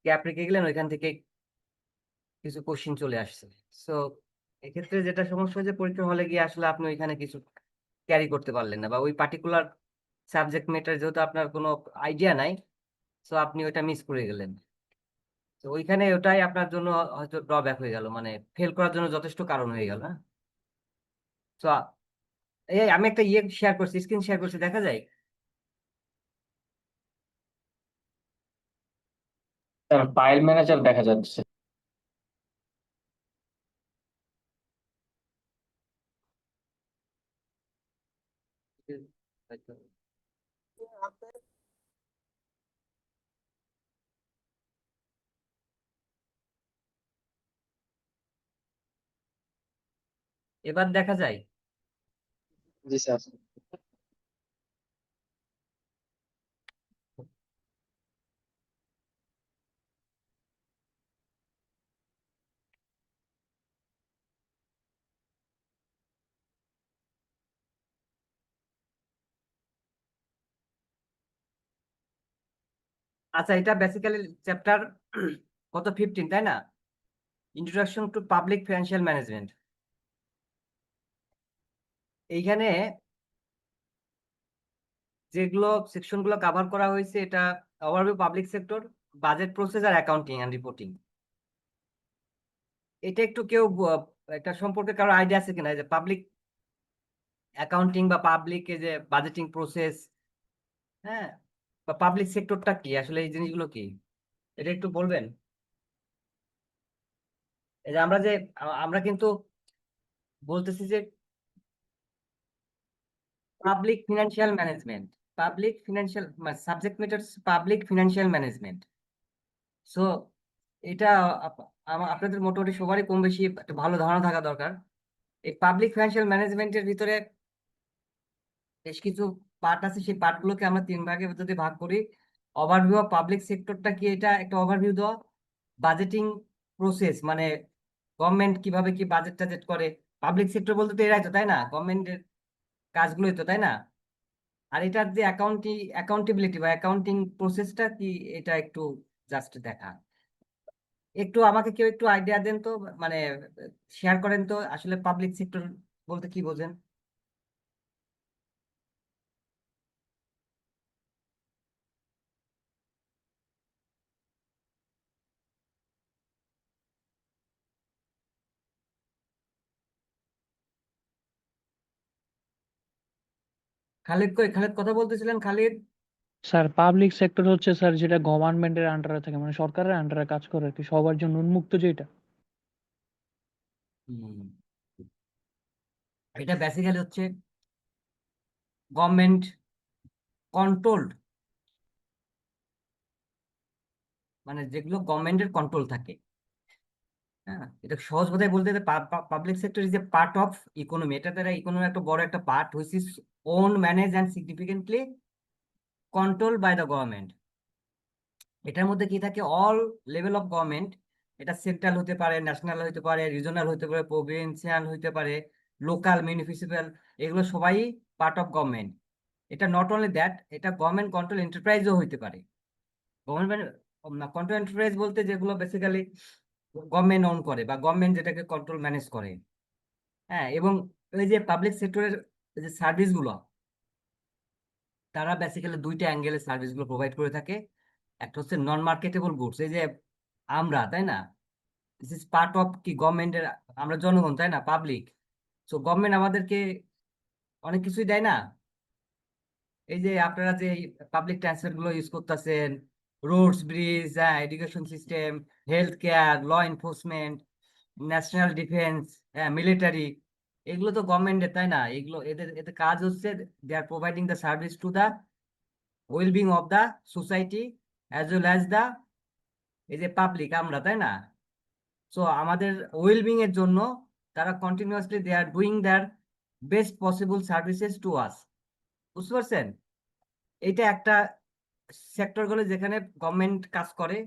Gap রেখে গেলেন, ওইখান থেকে কিছু কোশ্চিন চলে আসছে। সো এক্ষেত্রে যেটা সমস্যা হয়েছে, পরীক্ষার হলে গিয়ে আসলে আপনি ওইখানে কিছু ক্যারি করতে পারলেন না, বা ওই পার্টিকুলার সাবজেক্ট ম্যাটার যেহেতু আপনার কোনো আইডিয়া নাই, সো আপনি ওইটা মিস করে গেলেন। তো ওইখানে ওটাই আপনার জন্য হয়তো ড্রব্যাক হয়ে গেল, মানে ফেল করার জন্য যথেষ্ট কারণ হয়ে গেল। হ্যাঁ, তো এই আমি একটা শেয়ার করছি, স্ক্রিন শেয়ার করছি, দেখা যায়? স্যার ফাইল ম্যানেজার দেখা যাচ্ছে। এবার দেখা যায়? জি স্যার। আচ্ছা, এটা বেসিক্যালি চ্যাপ্টার কত, 15, তাই না? Introduction to public financial management. এইখানে যেগুলো সেকশন গুলো কভার করা হয়েছে, এটা overview public sector, budget process আর অ্যাকাউন্টিং এন্ড রিপোর্টিং। এটা একটু কেউ এটা সম্পর্কে কারো আইডিয়া আছে কিনা, যে পাবলিক অ্যাকাউন্টিং বা পাবলিক এই যে বাজেটিং প্রসেস, হ্যাঁ, বা পাবলিক সেক্টরটা কি আসলে, এই জিনিসগুলো কি, এটা একটু বলবেন? এই যে আমরা যে আমরা কিন্তু বলতেছি যে public financial management, public financial subject matter public financial management. So এটা আপনাদের মোটামুটি সবারই কম বেশি একটা ভালো ধারণা থাকা দরকার। এই পাবলিক ফিনান্সিয়াল ম্যানেজমেন্টের ভিতরে বেশ কিছু পার্ট আছে, সেই পার্টগুলোকে আমরা তিন ভাগে যদি ভাগ করি। ওভারভিউ অফ পাবলিক সেক্টরটা কি, এটা একটা ওভারভিউ দেওয়া। বাজেটিং প্রসেস মানে গভর্নমেন্ট কিভাবে কি বাজেট টাজেট করে, পাবলিক সেক্টর বলতে তো এরাই তো, তাই না? গভর্নমেন্টের কাজগুলোই তো, তাই না? আর এটার যে অ্যাকাউন্টেবিলিটি বা অ্যাকাউন্টিং প্রসেসটা কি, এটা একটু জাস্ট দেখা। একটু আমাকে কেউ একটু আইডিয়া দেন তো, মানে শেয়ার করেন তো আসলে পাবলিক সেক্টর বলতে কি বোঝেন। খালিদ কই, খালিদ কথা বলতেছিলেন, খালিদ? স্যার পাবলিক সেক্টর হচ্ছে স্যার যেটা গভর্নমেন্টের আন্ডারে থাকে, মানে সরকারের আন্ডারে কাজ করে আর কি, সবার জন্য উন্মুক্ত যেটা। হুম, এটা বেসিক্যালি হচ্ছে গভর্নমেন্ট কন্ট্রোলড, মানে যেগুলো গভর্নমেন্টের কন্ট্রোল থাকে। হ্যাঁ, এটা সহজ কথায় বলতে, public sector is a part of economy. এটা দ্বারা ইকোনমি একটা বড় একটা part, which is own, manage and significantly control by the government. এটার মধ্যে কি থাকে, অল লেভেল অফ গভর্নমেন্ট, এটা সেন্ট্রাল হতে পারে, ন্যাশনাল হতে পারে, রিজনাল হতে পারে, প্রভিন্সিয়াল হতে পারে, লোকাল, মিউনিসিপ্যাল, এগুলো সবাই পার্ট অফ গভর্নমেন্ট। এটা নট অনলি দ্যাট, এটা গভর্নমেন্ট কন্ট্রোল এন্টারপ্রাইজও হইতে পারে। গভর্নমেন্ট কন্ট্রোল এন্টারপ্রাইজ বলতে যেগুলো বেসিক্যালি গভর্নমেন্ট অন করে বা গভর্নমেন্ট যেটাকে কন্ট্রোল ম্যানেজ করে। হ্যাঁ, এবং ওই যে পাবলিক সেক্টরের যে সার্ভিসগুলো, তারা বেসিক্যালি দুইটা অ্যাঙ্গেলে সার্ভিসগুলো প্রোভাইড করে থাকে। একটা হচ্ছে নন মার্কেটেবল গুডস, এই যে আমরা, তাই না? দিস ইজ পার্ট অফ কি গভর্নমেন্টের, আমরা জনগণ, তাই না, পাবলিক। সো গভর্নমেন্ট আমাদেরকে অনেক কিছুই দেয় না। এই যে আপনারা যে পাবলিক ট্রান্সপোর্ট গুলো ইউজ করতেছেন, রোডস, ব্রিজ, হ্যাঁ, education system, health care, law enforcement, national defence, হ্যাঁ, মিলিটারি, এগুলো তো গভর্নমেন্টের, তাই না? এগুলো এদের এদের কাজ হচ্ছে they are providing the service to the wellbeing of the society as well as the এই যে পাবলিক, আমরা, তাই না? সো আমাদের ওয়েলবিং এর জন্য তারা continuously they are doing their best possible services to us. বুঝতে পারছেন? এটা একটা সেক্টর গুলো যেখানে গভর্নমেন্ট কাজ করে,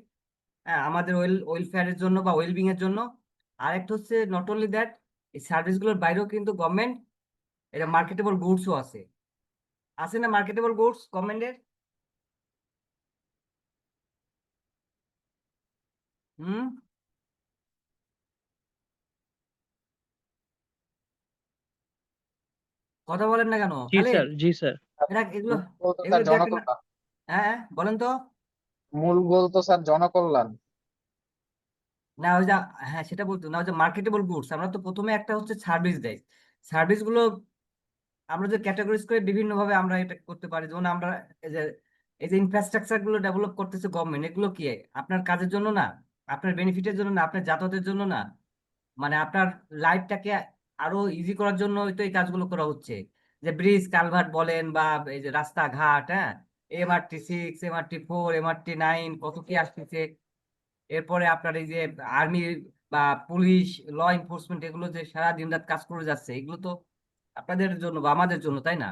হ্যাঁ, আমাদের ওয়েলফেয়ারের জন্য বা ওয়েলবিং এর জন্য। আর একটা হচ্ছে নট অনলি দ্যাট, এই সার্ভিসগুলোর বাইরেও কিন্তু গভর্নমেন্ট এটা মার্কেটেবল গুডসও আছে। আছে না মার্কেটেবল গুডস গভর্নমেন্টের? হুম, কথা বলেন না কেন জি খালিদ? স্যার, জি স্যার। এগুলো মূল গোল তো এগুলো স্যার দু একটা না। জনকল্যাণ। হ্যাঁ হ্যাঁ, বলেন তো। মূল গোল তো স্যার জনকল্যাণ। না ওই যে, হ্যাঁ সেটা বলতো না, ওই যে মার্কেটেবল গুডস, আমরা তো প্রথমে একটা হচ্ছে সার্ভিস দেয়। সার্ভিস গুলো আমরা যে ক্যাটাগরিজ করে বিভিন্ন ভাবে আমরা এটা করতে পারি, যেমন আমরা এই যে এই যে ইনফ্রাস্ট্রাকচার গুলো ডেভেলপ করতেছে গভর্নমেন্ট, এগুলো কি আপনার কাজের জন্য না, আপনার বেনিফিটের জন্য না, আপনার যাতায়াতের জন্য না, মানে আপনার লাইফটাকে আরো ইজি করার জন্য তো এই কাজগুলো করা হচ্ছে। যে ব্রিজ কালভার্ট বলেন বা এই যে রাস্তাঘাট, হ্যাঁ, MRT 6, MRT 4, MRT 9, কত কি আসতেছে। এরপরে আপনার এই যে আর্মি বা পুলিশ, ল এনফোর্সমেন্ট, এগুলো যে সারা দিন রাত কাজ করে যাচ্ছে, এগুলো তো আপনাদের জন্য বা আমাদের জন্য, তাই না?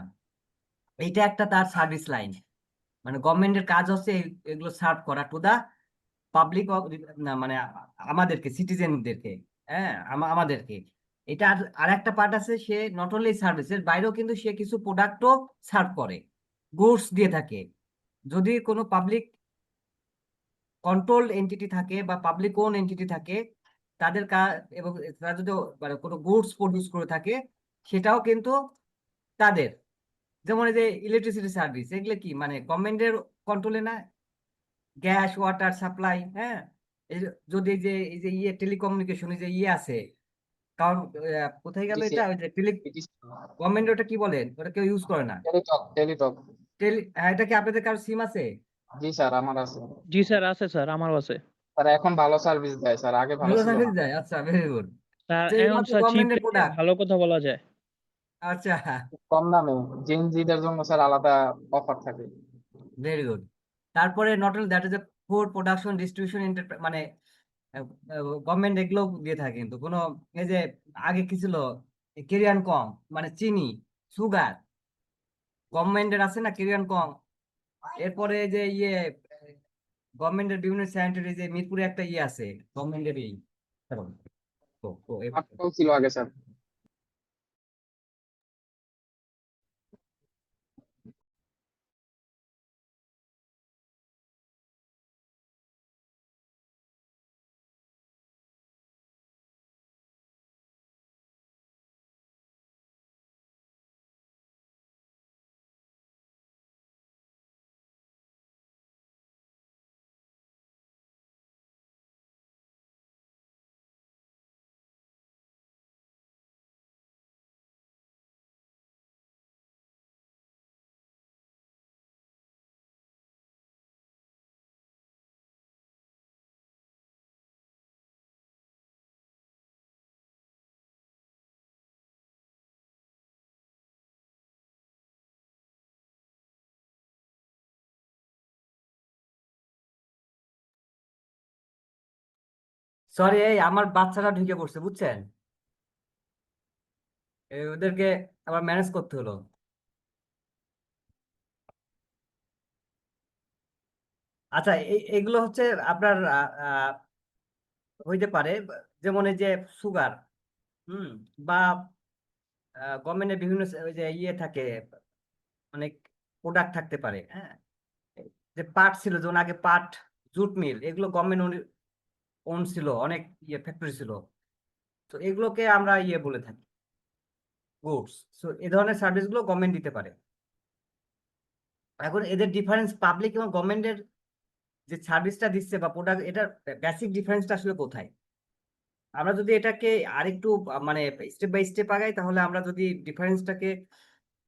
এইটা একটা তার সার্ভিস লাইন। মানে গভর্নমেন্টের কাজ হচ্ছে এগুলো সার্ভ করা টু দা পাবলিক, না মানে আমাদেরকে, সিটিজেনদেরকে, হ্যাঁ, আমাদেরকে। এটা আর একটা পার্ট আছে, সে নট অনলি সার্ভিসের বাইরেও কিন্তু সে কিছু প্রোডাক্টও সার্ভ করে, গুডস দিয়ে থাকে। যদি কোনো পাবলিক কন্ট্রোল এন্টিটি থাকে বা পাবলিক ওন এন্টিটি থাকে, তাদের কাজ, এবং তারা যদি মানে কোনো গুডস প্রডিউস করে থাকে, সেটাও কিন্তু তাদের। যেমন এই যে ইলেকট্রিসিটি সার্ভিস, এগুলো কি মানে গভর্নমেন্টের কন্ট্রোলে না? গ্যাস ওয়াটার সাপ্লাই, হ্যাঁ, যদি এই যে ইয়ে টেলিকমিউনিকেশন, এই যে ইয়ে আছে, কারণ কোথায় গেল ডিসি এটা, ওই যে গভর্নমেন্ট, ওটা কি বলেন, ওটা কেউ ইউজ করে না। Teletalk Teletalk. হ্যাঁ, এটা কি আপনাদের কারো সিম আছে? জি স্যার আমার আছে। জি স্যার, আছে স্যার, আমারও আছে। স্যার এখন ভালো সার্ভিস দেয় স্যার, আগে ভালো ভালো ছিল না। সার্ভিস দেয়, আচ্ছা, ভেরি গুড। স্যার তো এগুলো এখন হচ্ছে স্যার চিপ গভর্নমেন্টের রেটে প্রোডাক্ট। ভালো কথা বলা যায়। আচ্ছা, খুব কম দামে জেনজিদের জন্য স্যার আলাদা অফার থাকে। Very good. তারপরে not only that, is a food production distribution, মানে গভর্নমেন্ট এগুলো দিয়ে থাকে কিন্তু কোনো, এই যে আগে কি ছিল, কেরিয়ান কম, মানে চিনি, সুগার, গভর্নমেন্টের আছে না কেরিয়ান কম। এরপরে এই যে ইয়ে গভর্নমেন্টের বিভিন্ন স্যানিটারি, যে মিরপুরে একটা ইয়ে আছে গভর্নমেন্টের এই, স্মার্টফোন ছিল আগে স্যার। সরি, এই আমার বাচ্চারা ঢুকে পড়ছে, বুঝছেন? ওদেরকে আবার ম্যানেজ করতে হলো। আচ্ছা, এগুলো হচ্ছে আপনার হইতে পারে, যেমন এই যে সুগার, হুম, বা গভর্নমেন্টের বিভিন্ন ওই যে ইয়ে থাকে, অনেক প্রোডাক্ট থাকতে পারে, হ্যাঁ, যে পাট ছিল, যেমন আগে পাট, জুট মিল, এগুলো গভর্নমেন্ট ওন ছিল, অনেক ইয়ে ফ্যাক্টরি ছিল। তো এগুলোকে আমরা ইয়ে বলে থাকি গুডস। তো এই ধরনের সার্ভিস গুলো গভর্নমেন্ট দিতে পারে। এখন এদের ডিফারেন্স, পাবলিক এবং গভর্নমেন্টের যে সার্ভিসটা দিচ্ছে বা প্রোডাক্ট, এটার বেসিক ডিফারেন্সটা আসলে কোথায়? আমরা যদি এটাকে আরেকটু মানে স্টেপ বাই স্টেপ আগাই, তাহলে আমরা যদি ডিফারেন্সটাকে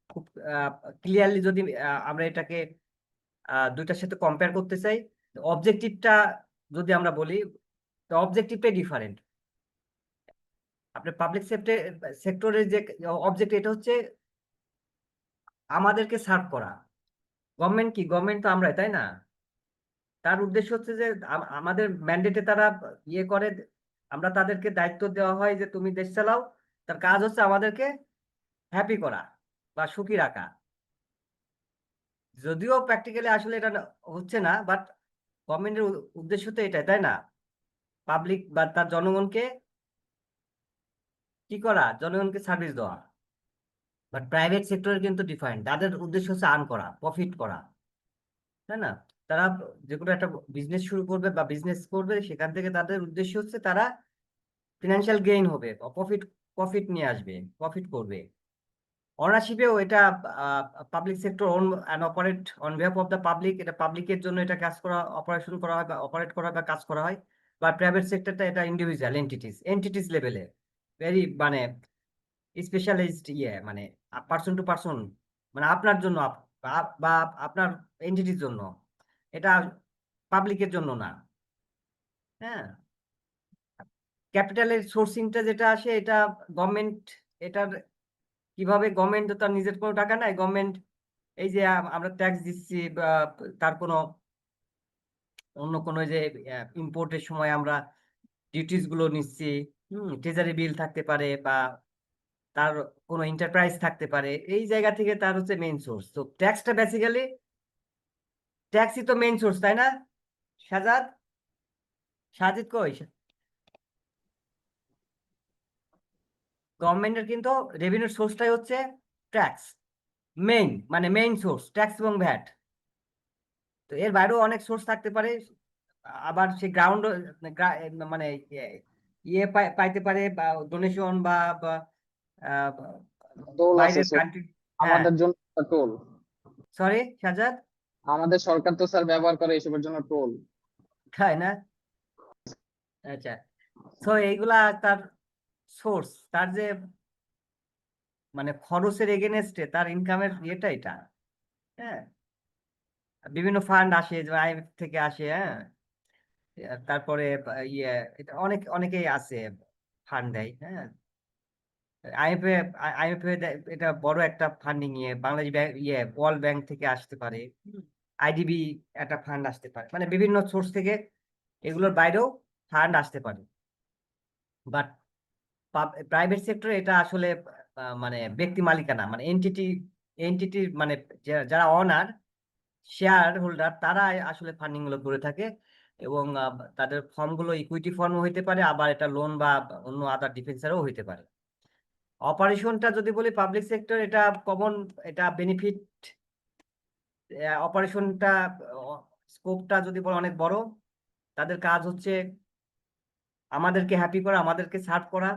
খুব ক্লিয়ারলি যদি আমরা এটাকে দুইটার সাথে কম্পেয়ার করতে চাই, অবজেক্টিভটা যদি আমরা বলি, তো অবজেক্টিভটাই ডিফারেন্ট। আপনার পাবলিক সেক্টরের যে অবজেক্ট, এটা হচ্ছে আমাদেরকে সার্ভ করা। গভর্নমেন্ট কি, গভর্নমেন্ট তো আমরাই, তাই না? তার উদ্দেশ্য হচ্ছে যে আমাদের ম্যান্ডেটে তারা ইয়ে করে, আমরা তাদেরকে দায়িত্ব দেওয়া হয় যে তুমি দেশ চালাও। তার কাজ হচ্ছে আমাদেরকে হ্যাপি করা বা সুখী রাখা। যদিও প্র্যাকটিক্যালি আসলে এটা হচ্ছে না, বাট গভর্নমেন্টের উদ্দেশ্য তো এটাই, তাই না? পাবলিক বা তার জনগণকে কি করা, জনগণকে সার্ভিস দেওয়া। বাট প্রাইভেট সেক্টরের কিন্তু ডিফারেন্ট, তাদের উদ্দেশ্য হচ্ছে আর্ন করা, প্রফিট করা, তাই না? তারা যে কোনো একটা বিজনেস শুরু করবে বা বিজনেস করবে, সেখান থেকে তাদের উদ্দেশ্য হচ্ছে তারা ফিনান্সিয়াল গেইন হবে, প্রফিট প্রফিট নিয়ে আসবে, প্রফিট করবে। অনারশিপেও এটা public sector own and operate on behalf of the public, এটা পাবলিকের জন্য এটা কাজ করা, অপারেশন করা হয় বা অপারেট করা হয় বা কাজ করা হয়। বা প্রাইভেট সেক্টরটা এটা ইন্ডিভিজুয়াল এন্টিটিস লেভেলে, ভেরি মানে স্পেশালাইজড মানে পার্সন টু পার্সন, মানে আপনার জন্য বা আপনার এন্টিটির জন্য, এটা পাবলিকের জন্য না। হ্যাঁ, ক্যাপিটালের সোর্সিংটা যেটা আসে এটা গভর্নমেন্ট, এটার কিভাবে গভর্নমেন্ট তো তার নিজের কোনো টাকা নাই, গভর্নমেন্ট এই যে আমরা ট্যাক্স দিচ্ছি বা তার কোনো অন্য কোনো যে ইম্পোর্টের সময় আমরা ডিউটিস গুলো নিচ্ছি, ট্রেজারি বিল থাকতে পারে বা তার কোনো এন্টারপ্রাইজ থাকতে পারে, এই জায়গা থেকে তার হচ্ছে মেইন সোর্স। তো ট্যাক্সটা বেসিক্যালি, ট্যাক্সই তো মেইন সোর্স, তাই না সাজাদ? সাজিদ কই? গভর্নমেন্টের কিন্তু রেভিনিউর সোর্সটাই হচ্ছে ট্যাক্স, মেইন মানে মেইন সোর্স ট্যাক্স এবং ভ্যাট। তো এর বাইরেও অনেক সোর্স থাকতে পারে, আবার সে গ্রাউন্ড মানে ইয়ে পাইতে পারে বা ডোনেশন বা আহ, টোল আছে বাইরের স্যার, কান্ট্রি। হ্যাঁ, আমাদের জন্য টোল। সরি সাজাদ, আমাদের সরকার তো স্যার ব্যবহার করে এসবের জন্য টোল। তাই না? আচ্ছা, তো এইগুলা তার সোর্স, তার যে মানে খরচের এগেনস্টে তার ইনকামের ইয়েটা এটা। হ্যাঁ, বিভিন্ন ফান্ড আসে, আইএমএফ থেকে আসে। হ্যাঁ, তারপরে ইয়ে এটা অনেকেই আছে, ফান্ড দেয়। হ্যাঁ, আইএমএফ আইএমএফ এটা বড় একটা funding, Bangladesh bank world bank থেকে আসতে পারে, আইডিবি একটা ফান্ড আসতে পারে, মানে বিভিন্ন সোর্স থেকে এগুলোর বাইরেও ফান্ড আসতে পারে। বাট প্রাইভেট সেক্টরে এটা আসলে মানে ব্যক্তি মালিকানা, মানে এন্টিটির মানে যারা অনার, শেয়ার হোল্ডার, তারা আসলে ফান্ডিং গুলো করে থাকে। এবং তাদের ফর্ম গুলো ইকুইটি ফর্ম হইতে পারে, আবার এটা লোন বা অন্য আদার ডিফেন্সারও হইতে পারে। অপারেশনটা যদি বলি পাবলিক সেক্টর, এটা কমন, এটা বেনিফিট অপারেশনটা, স্কোপটা যদি বলো অনেক বড়। তাদের কাজ হচ্ছে আমাদেরকে হ্যাপি করা, আমাদেরকে সার্ভ করা,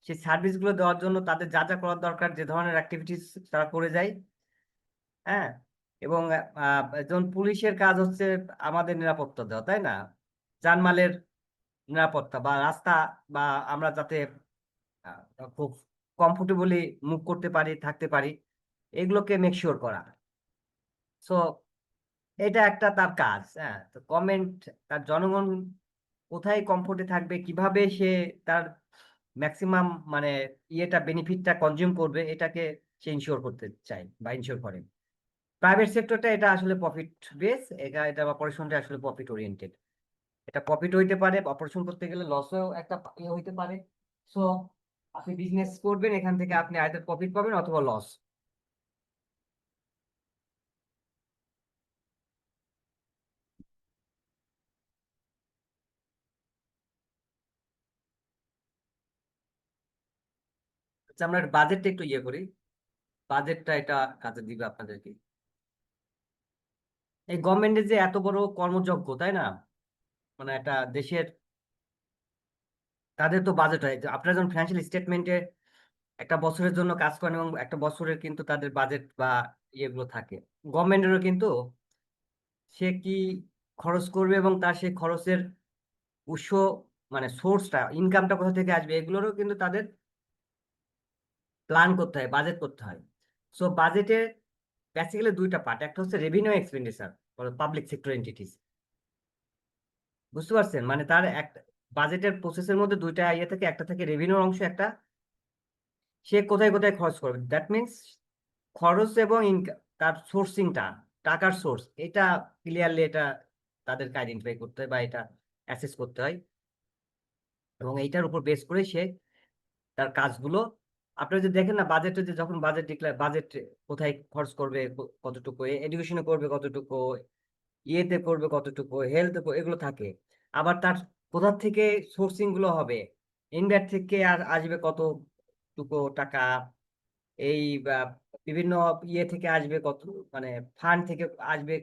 সেই সার্ভিস গুলো দেওয়ার জন্য তাদের যা যা করার দরকার, যে ধরনের অ্যাক্টিভিটিস তারা করে যায়। হ্যাঁ, এবং যেমন পুলিশের কাজ হচ্ছে আমাদের নিরাপত্তা দেওয়া, তাই না? জানমালের নিরাপত্তা বা রাস্তা, বা আমরা যাতে খুব কমফোর্টেবলি মুভ করতে পারি, থাকতে পারি, এগুলোকে মেকশিওর করা। সো এটা একটা তার কাজ। হ্যাঁ, তো গভর্নমেন্ট তার জনগণ কোথায় কমফোর্টে থাকবে, কিভাবে সে তার ম্যাক্সিমাম মানে ইয়েটা বেনিফিটটা কনজিউম করবে, এটাকে সে ইনশিওর করতে চায় বা ইনশিওর করে। প্রাইভেট সেক্টরটা এটা আসলে প্রফিট বেস, এটা অপারেশনটা আসলে প্রফিট ওরিয়েন্টেড। এটা প্রফিট হইতে পারে, অপারেশন করতে গেলে লসও একটা ইয়ে হইতে পারে। সো আপনি বিজনেস করবেন, এখান থেকে আপনি আইদার প্রফিট পাবেন অথবা লস। আচ্ছা, আমরা বাজেটটা একটু ইয়ে করি, বাজেটটা এটা কাজে দিবে আপনাদেরকে। এই গভর্নমেন্টের যে এত বড় কর্মযজ্ঞ, তাই না? মানে একটা দেশের, তাদের তো বাজেট হয়, যে আপনারা যখন ফিনান্সিয়াল স্টেটমেন্টে একটা বছরের জন্য কাজ করেন, এবং একটা বছরের কিন্তু তাদের বাজেট বা ইয়েগুলো থাকে। গভর্নমেন্টেরও কিন্তু সে কি খরচ করবে এবং তার সেই খরচের উৎস, মানে সোর্সটা, ইনকামটা কোথা থেকে আসবে, এগুলোরও কিন্তু তাদের প্ল্যান করতে হয়, বাজেট করতে হয়। সো বাজেটে বেসিক্যালি দুইটা পার্ট, একটা হচ্ছে revenue expenditure, public sector entities. বুঝতে পারছেন? মানে তার একটা বাজেটের প্রসেসের মধ্যে দুইটা ইয়ে থাকে, একটা থাকে রেভিনিউর অংশ, একটা সে কোথায় কোথায় খরচ করবে। দ্যাট মিনস খরচ এবং ইনকাম, তার সোর্সিংটা, টাকার সোর্স, এটা ক্লিয়ারলি এটা তাদেরকে আইডেন্টিফাই করতে হয় বা এটা অ্যাসেস করতে হয়। এবং এইটার উপর বেস করে সে তার কাজগুলো, আপনারা যদি দেখেন না বাজেটে, যে যখন বাজেট ডিক্লেয়ার, বাজেট কোথায় খরচ করবে, কতটুকু এডুকেশনে করবে, কতটুকু ইয়েতে করবে, কতটুকু হেলথ, এগুলো থাকে। আবার তার কোথা থেকে সোর্সিং গুলো হবে, ইনভ্যাট থেকে আর আসবে কতটুকু টাকা, এই বিভিন্ন ইয়ে থেকে আসবে কত, মানে ফান্ড থেকে আসবে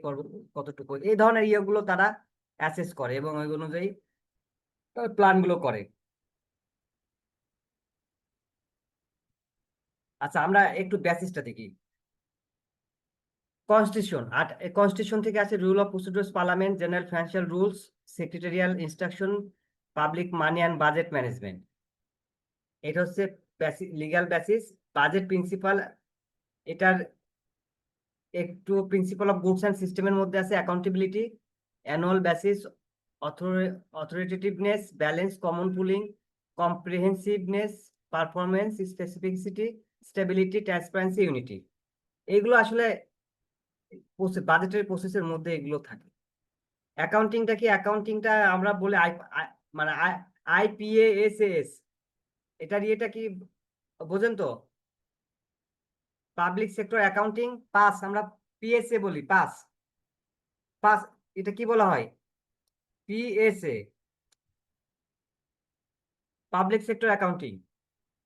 কতটুকু, এই ধরনের ইয়েগুলো তারা অ্যাসেস করে এবং ওই অনুযায়ী প্ল্যান গুলো করে। আচ্ছা, আমরা একটু বেসিসটা দেখি। কনস্টিটিউশন, আর কনস্টিটিউশন থেকে আছে rule of procedures, parliament, general financial rules, secretarial instruction, public money and budget management. এটা হচ্ছে লিগ্যাল বেসিস। বাজেট প্রিন্সিপাল, এটার একটু প্রিন্সিপাল অফ গুডস অ্যান্ড সিস্টেমের মধ্যে আছে accountability, annual basis, authoritativeness, balance, common pooling, comprehensiveness, performance, specificity, stability, transparency, unity. এইগুলো আসলে বাজেটের প্রসেসের মধ্যে এগুলো থাকে। অ্যাকাউন্টিংটা কি? অ্যাকাউন্টিংটা আমরা বলে মানে আইপিএএসএস, এটার ইয়েটা কি বোঝেন তো? পাবলিক সেক্টর অ্যাকাউন্টিং পাস, আমরা পিএসএ বলি, পাস পাস, এটা কি বলা হয়? পিএসএ, পাবলিক সেক্টর অ্যাকাউন্টিং।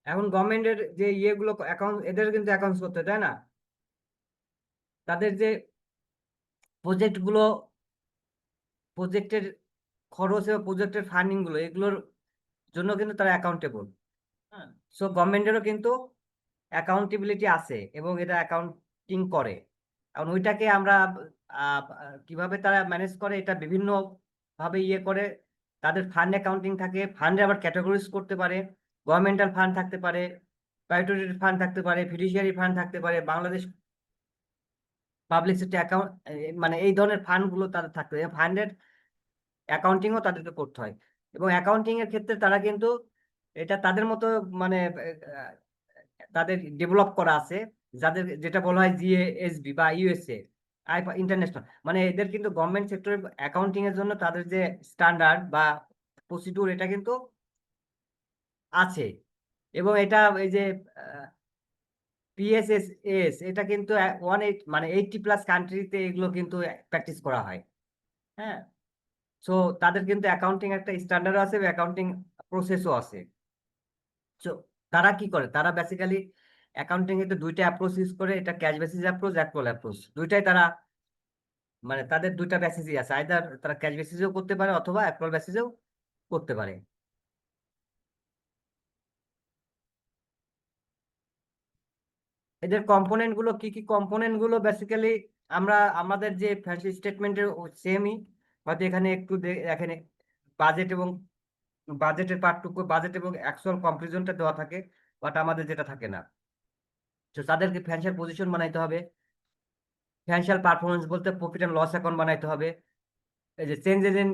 এখন গভর্নমেন্টের যে ইয়েগুলো অ্যাকাউন্ট, এদের কিন্তু অ্যাকাউন্টস করতে হয়, তাই না? তাদের যে প্রজেক্টগুলো, প্রজেক্টের খরচ এবং প্রজেক্টের ফান্ডিং গুলো, এগুলোর জন্য কিন্তু তারা অ্যাকাউন্টেবল। হ্যাঁ, সো গভর্নমেন্টেরও কিন্তু অ্যাকাউন্টেবিলিটি আছে এবং এটা অ্যাকাউন্টিং করে। এখন ওইটাকে আমরা কিভাবে তারা ম্যানেজ করে, এটা বিভিন্ন ভাবে ইয়ে করে। তাদের ফান্ড অ্যাকাউন্টিং থাকে, ফান্ডে আবার ক্যাটাগরিজ করতে পারে। গভর্নমেন্টাল ফান্ড থাকতে পারে, প্রাইভেট ফান্ড থাকতে পারে, ফিডুশিয়ারি ফান্ড থাকতে পারে, বাংলাদেশ পাবলিক সেক্টর অ্যাকাউন্ট, মানে এই ধরনের ফান্ড গুলো তাদের থাকতে হবে। ফান্ডের অ্যাকাউন্টিংও তাদেরকে করতে হয় এবং অ্যাকাউন্টিং এর ক্ষেত্রে তারা কিন্তু এটা তাদের মতো, মানে তাদের ডেভেলপ করা আছে, যাদের যেটা বলা হয় জিএএসবি বা ইউএসএ ইন্টারন্যাশনাল, মানে এদের কিন্তু গভর্নমেন্ট সেক্টরের অ্যাকাউন্টিং এর জন্য তাদের যে স্ট্যান্ডার্ড বা প্রসিডিউর, এটা কিন্তু আছে। এবং এটা এই যে পিএসএসএস, এটা কিন্তু 180 মানে 80+ কান্ট্রিতে এগুলো কিন্তু প্র্যাকটিস করা হয়। হ্যাঁ, সো তাদের কিন্তু অ্যাকাউন্টিং একটা স্ট্যান্ডার্ড আছে, অ্যাকাউন্টিং প্রসেসও আছে। তো তারা কি করে, তারা বেসিক্যালি অ্যাকাউন্টিং এতে দুইটা অ্যাপ্রোচ ইউজ করে, এটা cash basis approach, accrual approach, দুইটাই তারা, মানে তাদের দুইটা বেসিসই আছে, আইদার তারা ক্যাশ বেসিসেও করতে পারে অথবা অ্যাক্রুয়াল বেসিসেও করতে পারে। এদের কম্পোনেন্ট গুলো কি কি? কম্পোনেন্ট গুলো বেসিক্যালি আমরা আমাদের যে ফ্যান্সি স্টেটমেন্টের সেমই, হয়তো এখানে একটু এখানে বাজেট এবং বাজেটের পার্টটুকু, বাজেট এবং অ্যাকচুয়াল কম্পারিজনটা দেওয়া থাকে, বাট আমাদের যেটা থাকে না। তো তাদেরকে ফিনান্সিয়াল পজিশন বানাইতে হবে, ফিনান্সিয়াল পারফরমেন্স বলতে প্রফিট অ্যান্ড লস অ্যাকাউন্ট বানাইতে হবে, এই যে চেঞ্জেস ইন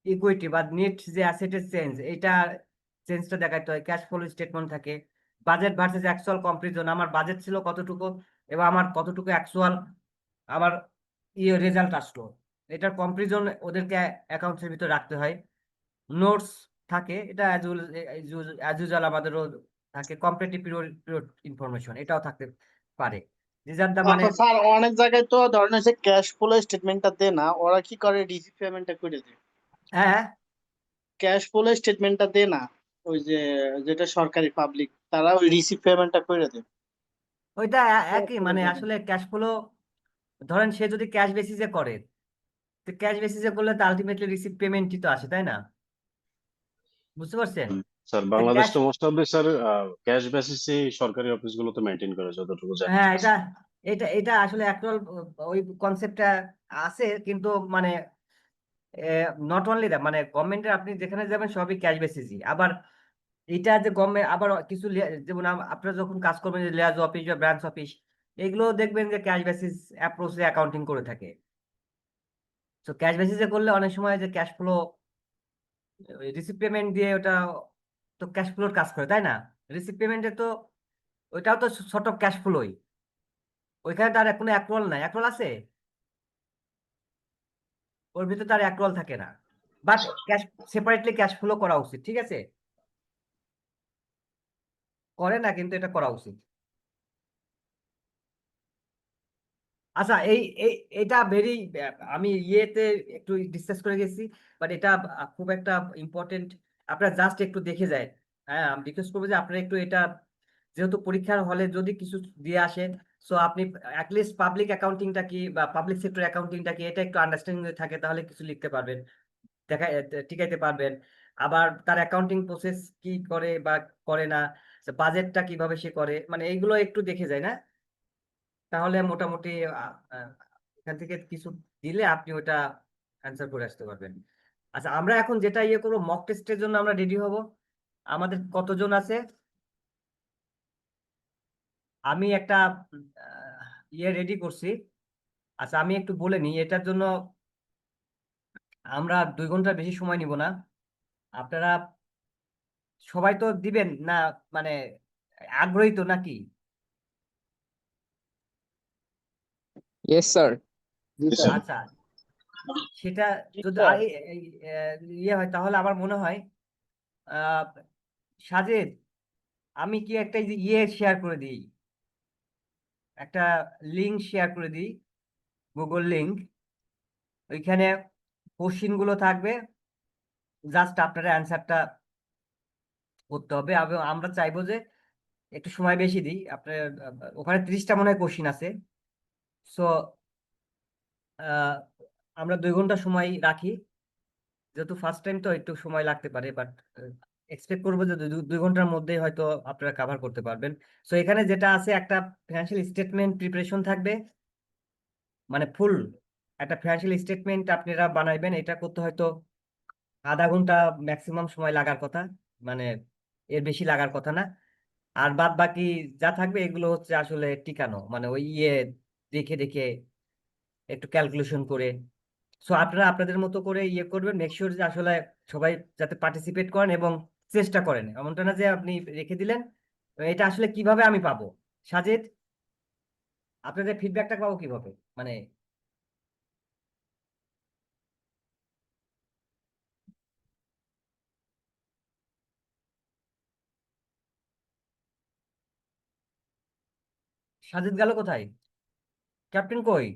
ইকুইটি বা নেট যে অ্যাসেটের চেঞ্জ, এইটা চেঞ্জটা দেখাইতে হয়। ক্যাশ ফ্লো স্টেটমেন্ট থাকে, বাজেট ভার্সেস অ্যাকচুয়াল কম্পারিজন, আমার বাজেট ছিল কতটুকু এবং আমার কতটুকু অ্যাকচুয়াল আমার ইয়ে রেজাল্ট আসলো, এটার কম্পারিজন ওদেরকে অ্যাকাউন্টের ভিতরে রাখতে হয়। নোটস থাকে, এটা অ্যাজ ইউজুয়াল আমাদেরও থাকে। কম্পারেটিভ পিরিয়ড ইনফরমেশন, এটাও থাকতে পারে। রেজাল্টটা মানে, আচ্ছা স্যার, অনেক জায়গায় তো ধরেন হচ্ছে ক্যাশ ফ্লো স্টেটমেন্টটা দেয় না, ওরা কি করে রিসিভ পেমেন্টটা করে দেয়? হ্যাঁ, ক্যাশ ফ্লো স্টেটমেন্টটা দেয় না, ওই যে যেটা সরকারি পাবলিক, তারা ওই রিসিভ পেমেন্টটা করে দেয়। ওইটা তারা একই, করে মানে দেয় না। আসলে ক্যাশ ফ্লো, ধরেন সে যদি ক্যাশ বেসিসে করে, তো ক্যাশ বেসিসে করলে তো আলটিমেটলি রিসিভ পেমেন্টই তো আসে, তাই না? বুঝতে পারছেন? স্যার তো বাংলাদেশ ক্যাশ, তো most of the sir cash বেসিসে সরকারি অফিসগুলোতে মেনটেন করে যতটুকু জানি। হ্যাঁ, এটা এটা এটা আসলে অ্যাকচুয়াল ওই কনসেপ্টটা আছে, কিন্তু মানে নট অনলি দ্যাট, মানে গভর্নমেন্টের আপনি যেখানে যাবেন সবই ক্যাশ বেসিসই। আবার এটা যে গভর্নমেন্ট আবার কিছু যেমন আপনারা যখন কাজ করবেন, যে লেয়াজ অফিস বা ব্রাঞ্চ অফিস, এগুলো দেখবেন যে ক্যাশ বেসিস অ্যাপ্রোচে অ্যাকাউন্টিং করে থাকে। তো ক্যাশ বেসিসে করলে অনেক সময় যে ক্যাশ ফ্লো, রিসিভ পেমেন্ট দিয়ে ওটা তো ক্যাশ ফ্লোর কাজ করে, তাই না? রিসিভ পেমেন্টে তো ওইটাও তো শর্ট অফ ক্যাশ ফ্লোই, ওইখানে তার কোনো অ্যাক্রুয়াল নাই। অ্যাক্রুয়াল আছে, ওর ভিতরে তার অ্যাক্রুয়াল থাকে না, but cash separately cash flow করা উচিত, ঠিক আছে? করে না, কিন্তু এটা করা উচিত। আচ্ছা, এটা ভেরি, আমি ইয়েতে একটু ডিসকাস করে গেছি, বাট এটা খুব একটা ইম্পর্টেন্ট, আপনারা জাস্ট একটু দেখে যায়। হ্যাঁ, আমি রিকোয়েস্ট করবো যে আপনারা একটু এটা, যেহেতু পরীক্ষার হলে যদি কিছু দিয়ে আসেন, সো আপনি অ্যাটলিস্ট পাবলিক অ্যাকাউন্টিংটা কি বা পাবলিক সেক্টর অ্যাকাউন্টিংটা কি এটা একটু আন্ডারস্ট্যান্ডিং থাকে, তাহলে কিছু লিখতে পারবেন, টিকাইতে পারবেন। আবার তার অ্যাকাউন্টিং প্রসেস কি করে বা করে না, বাজেটটা কিভাবে সে করে, মানে এইগুলো একটু দেখে যায় না, তাহলে মোটামুটি এখান থেকে কিছু দিলে আপনি ওটা অ্যান্সার করে আসতে পারবেন। আচ্ছা, আমরা এখন যেটা ইয়ে করবো, মক টেস্টের জন্য আমরা রেডি হব। আমাদের কতজন আছে? আমি একটা ইয়ে রেডি করছি। আচ্ছা, আমি একটু বলে নিই, এটার জন্য আমরা 2 ঘন্টার বেশি সময় নিব না। আপনারা সবাই তো দিবেন না, মানে আগ্রহী তো নাকি? Yes sir. জি জি, স্যার। স্যার। আচ্ছা, সেটা জি যদি স্যার। ইয়ে হয় তাহলে আমার মনে হয় আহ সাজেদ, আমি কি একটা এই যে ইয়ে শেয়ার করে দিই, একটা লিংক শেয়ার করে দিই, গুগল লিংক। ওইখানে কোশ্চিন গুলো থাকবে, জাস্ট আপনারা অ্যান্সারটা করতে হবে। এবং আমরা চাইবো যে একটু সময় বেশি দিই আপনার, ওখানে 30টা মনে হয় কোশ্চিন আছে। সো আমরা 2 ঘন্টা সময় রাখি, যেহেতু ফার্স্ট টাইম তো একটু সময় লাগতে পারে, বাট এক্সপেক্ট করবো যে 2 ঘন্টার মধ্যেই হয়তো আপনারা কভার করতে পারবেন। সো এখানে যেটা আছে, একটা ফিনান্সিয়াল স্টেটমেন্ট প্রিপারেশন থাকবে, মানে ফুল একটা ফিনান্সিয়াল স্টেটমেন্ট আপনারা বানাইবেন। এটা করতে হয়তো আধা ঘন্টা ম্যাক্সিমাম সময় লাগার কথা, মানে এর বেশি লাগার কথা না। আর বাদ বাকি যা থাকবে এগুলো হচ্ছে আসলে টিকানো, মানে ওই ইয়ে দেখে দেখে একটু ক্যালকুলেশন করে। সো আপনারা আপনাদের মতো করে ইয়ে করবেন, মেক শিওর যে আসলে সবাই যাতে পার্টিসিপেট করেন এবং চেষ্টা করেন। এমনটা না যে আপনি রেখে দিলেন। এটা আসলে কিভাবে আমি পাবো সাজিদ, আপনাদের ফিডব্যাকটা পাবো কিভাবে, মানে সাজিদ গেল কোথায়? ক্যাপ্টেন কই?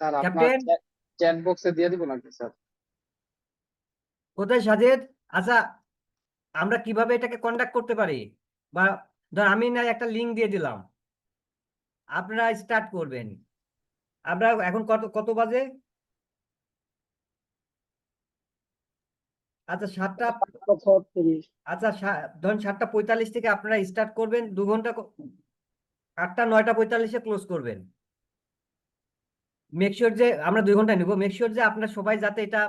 স্যার আপনার ক্যাপ্টেন চ্যাট বক্সে দিয়ে দিব নাকি স্যার? কোথায় সাজিদ? আচ্ছা, আমরা কিভাবে এটাকে কন্ডাক্ট করতে পারি, বা ধর আমি না একটা লিংক দিয়ে দিলাম, আপনারা স্টার্ট করবেন। আমরা এখন কত কত বাজে? আচ্ছা 7টা। 36। আচ্ছা ধরুন 7টা 45 থেকে আপনারা স্টার্ট করবেন, 2 ঘন্টা 8টা 9টা 45-এ ক্লোজ করবেন। মেক শিওর যে আমরা 2 ঘন্টা নিব, মেক শিওর যে আপনারা সবাই যাতে এটা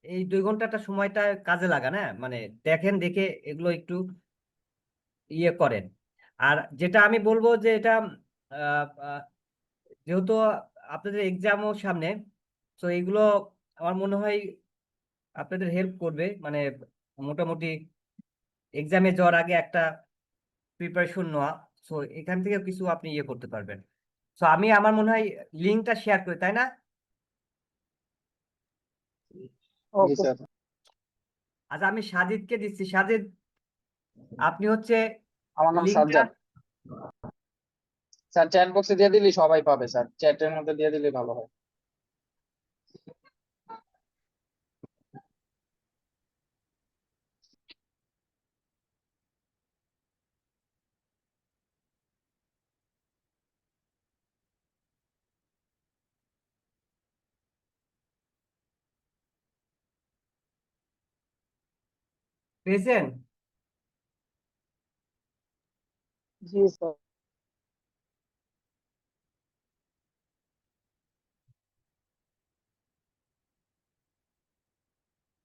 এই 2 ঘন্টাটা সময়টা কাজে লাগান, হ্যাঁ, মানে দেখেন, দেখে এগুলো একটু ইয়ে করেন। আর যেটা আমি বলবো যে এটা আহ, আহ, যেহেতু আপনাদের এক্সামও সামনে, তো এগুলো আমার মনে হয় আপনাদের হেল্প করবে, মানে মোটামুটি এক্সামে যাওয়ার আগে একটা প্রিপারেশন নেওয়া। সো এখান থেকে কিছু আপনি ইয়ে করতে পারবেন। সো আমি আমার মনে হয় লিঙ্কটা শেয়ার করি, তাই না? জি ওকে। স্যার। আচ্ছা, আমি সাজিদকে দিচ্ছি। সাজিদ, আপনি হচ্ছে আমার নাম লিঙ্কটা, সাজ্জাদ। স্যার চ্যাট বক্সে দিয়ে দিলে সবাই পাবে স্যার, চ্যাটের মধ্যে দিয়ে দিলে ভালো হয়। পেয়েছেন? জি স্যার।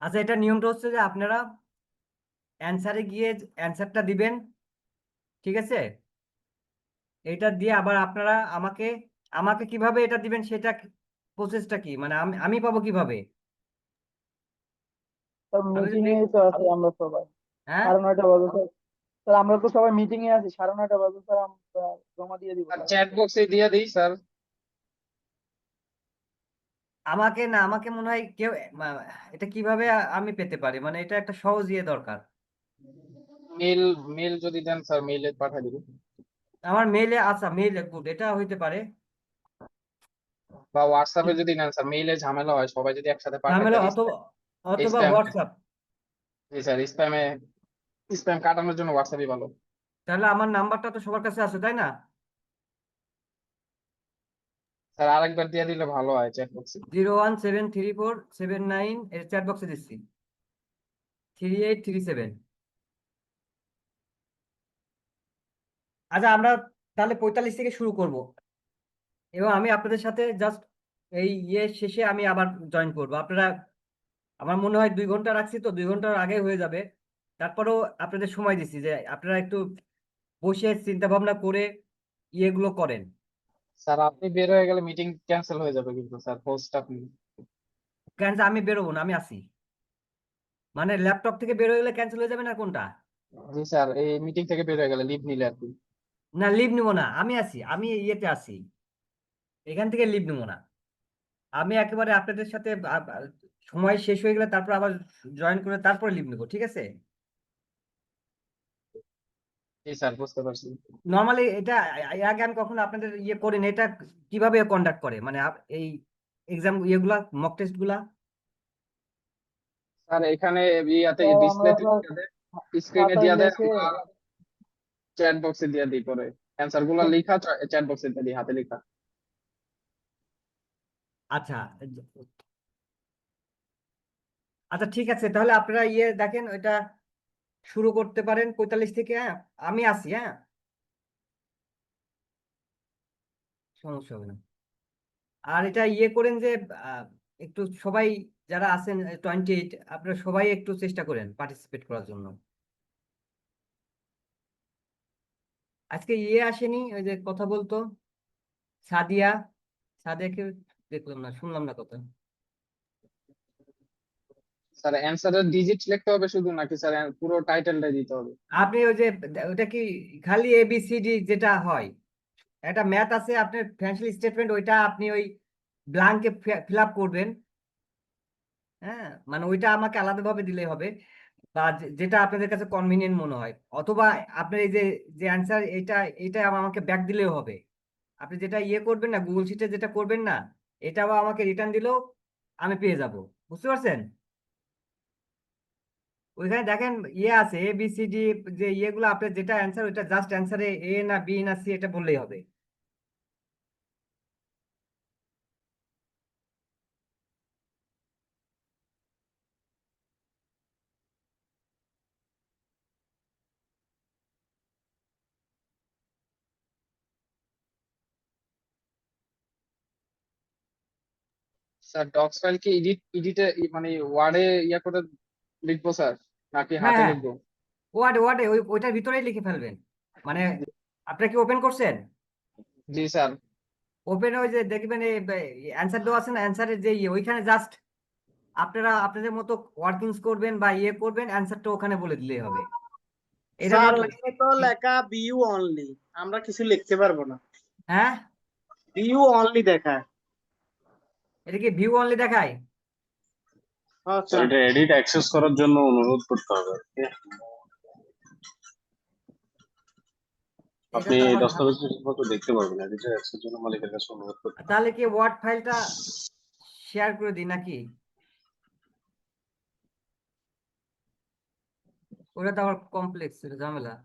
আচ্ছা, এটা নিয়মটা হচ্ছে যে আপনারা অ্যান্সারে গিয়ে অ্যান্সারটা দিবেন, ঠিক আছে? এটা দিয়ে আবার আপনারা আমাকে আমাকে কিভাবে এটা দিবেন, সেটা প্রসেসটা কি, মানে আমি আমি পাবো কিভাবে? স্যার আমি মিটিং যদি, এ তো আছি আমরা সবাই। হ্যাঁ, 9:30 বাজে স্যার। স্যার আমরা তো সবাই মিটিং এ আছি, 9:30 বাজে স্যার আমরা জমা দিয়ে দিব স্যার স্যার। চ্যাট বক্সে দিয়ে দিই স্যার। আমাকে না, আমাকে মনে হয় কেউ এটা কিভাবে আমি পেতে পারি, মানে এটা একটা সহজ ইয়ে দরকার। মেল মেল যদি দেন স্যার মেইলে পাঠিয়ে দিব। আমার মেইলে, আচ্ছা মেইলে গুড, এটা হইতে পারে। বা হোয়াটসঅ্যাপে যদি নেন স্যার, মেইলে ঝামেলা হয়, সবাই যদি একসাথে পাঠায় ঝামেলা তাহলে অথবা অথবা স্প্যাম, হোয়াটসঅ্যাপ। জি স্যার, স্প্যাম কাটানোর জন্য হোয়াটসঅ্যাপই ভালো। তাহলে আমার নাম্বারটা তো সবার কাছে আছে, তাই না? স্যার আরেকবার দিয়ে দিলে ভালো হয় চ্যাট বক্সে। 0173479 এর চ্যাট বক্সে দিচ্ছি, 3837। আচ্ছা, আমরা তাহলে 45 থেকে শুরু করব, এবং আমি আপনাদের সাথে জাস্ট এই শেষে আমি আবার জয়েন করব। আপনারা, আমার মনে হয় 2 ঘন্টা রাখছি, তো 2 ঘন্টার আগে হয়ে যাবে। তারপরেও আপনাদের সময় দিচ্ছি যে আপনারা একটু বসে চিন্তা ভাবনা করে ইয়েগুলো করেন। স্যার আপনি বের হয়ে গেলে মিটিং ক্যান্সেল হয়ে যাবে কিন্তু স্যার, হোস্ট আপনি। কেন যে আমি বেরোবো না, আমি আসি, মানে ল্যাপটপ থেকে বের হয়ে গেলে ক্যান্সেল হয়ে যাবে না কোনটা? জি স্যার, এই মিটিং থেকে বের হয়ে গেলে লিভ নিলে আর কি। না, লিভ নিব না, আমি আসি, আমি ইয়েতে আসি, এখান থেকে লিভ নিব না। আমি একেবারে আপনাদের সাথে সময় শেষ হয়ে গেলে তারপর আবার জয়েন করে তারপরে লিভ নেবো, ঠিক আছে? জি স্যার, বুঝতে পারছি। নর্মালি এটা এর আগে আমি কখনো আপনাদের ইয়ে করিনি। এটা কিভাবে কন্ডাক্ট করে, মানে এই এক্সাম ইয়েগুলা, মক টেস্ট গুলা? স্যার এখানে ইয়াতে স্যার আমরা ডিসপ্লেতে স্যার স্ক্রিনে খাতায় দিয়ে দেয়, লিখে চ্যাট বক্সে দিয়ে দিই, পরে অ্যান্সার গুলো লেখা চ্যাট বক্সে দিয়ে দিই, হাতে লেখা। আচ্ছা, আচ্ছা, ঠিক আছে, তাহলে আপনারা ইয়ে দেখেন, ওইটা শুরু করতে পারেন 45 থেকে। হ্যাঁ, আমি আসি, হ্যাঁ, সমস্যা হবে না। আর এটা ইয়ে করেন যে আহ, একটু সবাই যারা আছেন 28, আপনারা সবাই একটু চেষ্টা করেন পার্টিসিপেট করার জন্য। আজকে ইয়ে আসেনি, ওই যে কথা বলতো সাদিয়া, সাদিয়াকে দেখলাম না, শুনলাম না কথা। স্যার অ্যান্সারের ডিজিট লিখতে হবে শুধু, নাকি স্যার পুরো টাইটেলটাই দিতে হবে? আপনি ওই যে ওটা কি খালি এবিসিডি যেটা হয়, একটা ম্যাথ আছে আপনার ফ্যান্সি স্টেটমেন্ট, ওইটা আপনি ওই ব্ল্যাঙ্কে ফিল আপ করবেন। হ্যাঁ, মানে ওইটা আমাকে আলাদাভাবে দিলে হবে, বা যেটা আপনাদের কাছে কনভিনিয়েন্ট মনে হয়, অথবা আপনার এই যে যে অ্যান্সার এটা এটা আমাকে ব্যাক দিলেও হবে। আপনি যেটা ইয়ে করবেন না, গুগল শিটে যেটা করবেন না, এটাও আমাকে রিটার্ন দিলেও আমি পেয়ে যাব। বুঝতে পারছেন? ওইখানে দেখেন ইয়ে আছে এ বি সি ডি, যে ইয়েগুলো আপনার যেটা অ্যান্সার, ওইটা জাস্ট অ্যান্সারে এ না বি না সি এটা বললেই হবে। স্যার ডক্স ফাইল কি এডিটে মানে ওয়ার্ডে ইয়া করে লিখবো স্যার, নাকি হ্যাঁ, হাতে হ্যাঁ, লিখবো? ওয়ার্ডে ওইটার ভিতরেই লিখে ফেলবেন। মানে আপনারা কি ওপেন করছেন? জি স্যার। ওপেনে ওই যে দেখবেন অ্যান্সার দেওয়া আছে না, অ্যান্সারের যে ইয়ে, ওইখানে জাস্ট আপনারা আপনাদের মতো ওয়ার্কিংস করবেন বা ইয়ে করবেন, অ্যান্সারটা ওখানে বলে দিলেই হবে। এটা স্যার নট লাইক, ওখানে তো লেখা বিইউ অনলি, আমরা কিছু লিখতে পারবো না, হ্যাঁ, বিইউ অনলি দেখায়। এটা কি ভিউ অনলি দেখায়? স্যার আচ্ছা এটা এডিট অ্যাক্সেস করার জন্য অনুরোধ করতে হবে আর কি। এটা আপনি তো এই আবার দস্তাবেজ মতো দেখতে পারবেন, এডিটের অ্যাক্সেস জন্য মালিকের কাছে অনুরোধ করতে হবে। তাহলে কি ওয়ার্ড ফাইলটা শেয়ার করে দিই নাকি? ওটা তো আবার কমপ্লেক্স, ঝামেলা।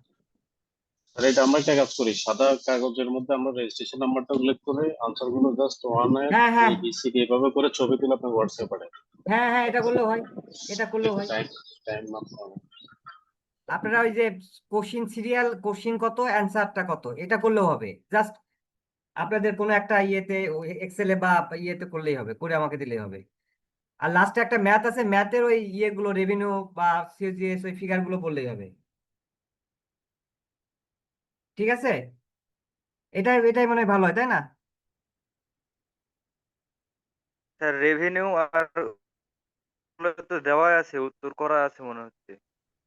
আর এটা আমরা একটা কাজ করি, সাদা কাগজের মধ্যে আমরা রেজিস্ট্রেশন নাম্বারটা উল্লেখ করে আনসার গুলো জাস্ট ওয়ান এর হ্যাঁ, হ্যাঁ, এবিসিডি এভাবে করে ছবি তুলে আপনার হোয়াটসঅ্যাপ পাঠান। হ্যাঁ, হ্যাঁ, এটা করলেও হয়, এটা করলেও একটু হয়। টাইম টাইম মাত্র অনেক। আপনারা ওই যে কোশ্চিন সিরিয়াল, কোশ্চিন কত, অ্যান্সারটা কত, এটা করলেও হবে। জাস্ট আপনাদের কোনো একটা ইয়েতে এক্সেলে বা ইয়েতে করলেই হবে, করে আমাকে দিলেই হবে। আর লাস্টে একটা ম্যাথ আছে, ম্যাথের ওই ইয়েগুলো রেভিনিউ বা সিজিএস ওই ফিগার গুলো বললেই হবে। ঠিক আছে, এটাই এটাই মনে হয় ভালো হয়, তাই না? স্যার রেভিনিউ আর ওগুলো তো দেওয়া আছে, উত্তর করা আছে মনে হচ্ছে।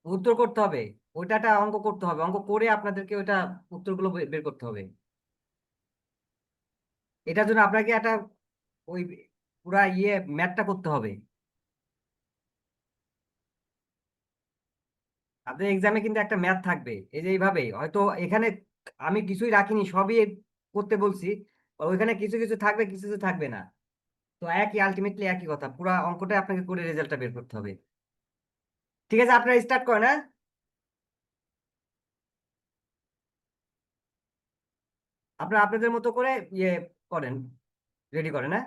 উত্তর করতে হবে, ওইটাটা অঙ্ক করতে হবে, অঙ্ক করে আপনাদেরকে ওইটা উত্তরগুলো বের করতে হবে। এটার জন্য আপনাকে একটা ওই পুরা ইয়ে ম্যাথটা করতে হবে। আপনার এক্সামে কিন্তু একটা ম্যাথ থাকবে, এই যে এইভাবে হয়তো এখানে আমি কিছুই রাখিনি, সবই করতে বলছি, ওইখানে কিছু কিছু থাকবে, কিছু কিছু থাকবে না। তো একই, আলটিমেটলি একই কথা, পুরো অঙ্কটাই আপনাকে করে রেজাল্টটা বের করতে হবে। ঠিক আছে, আপনারা স্টার্ট করেন, হ্যাঁ? আপনারা আপনাদের মতো করে ইয়ে করেন, রেডি করেন, হ্যাঁ?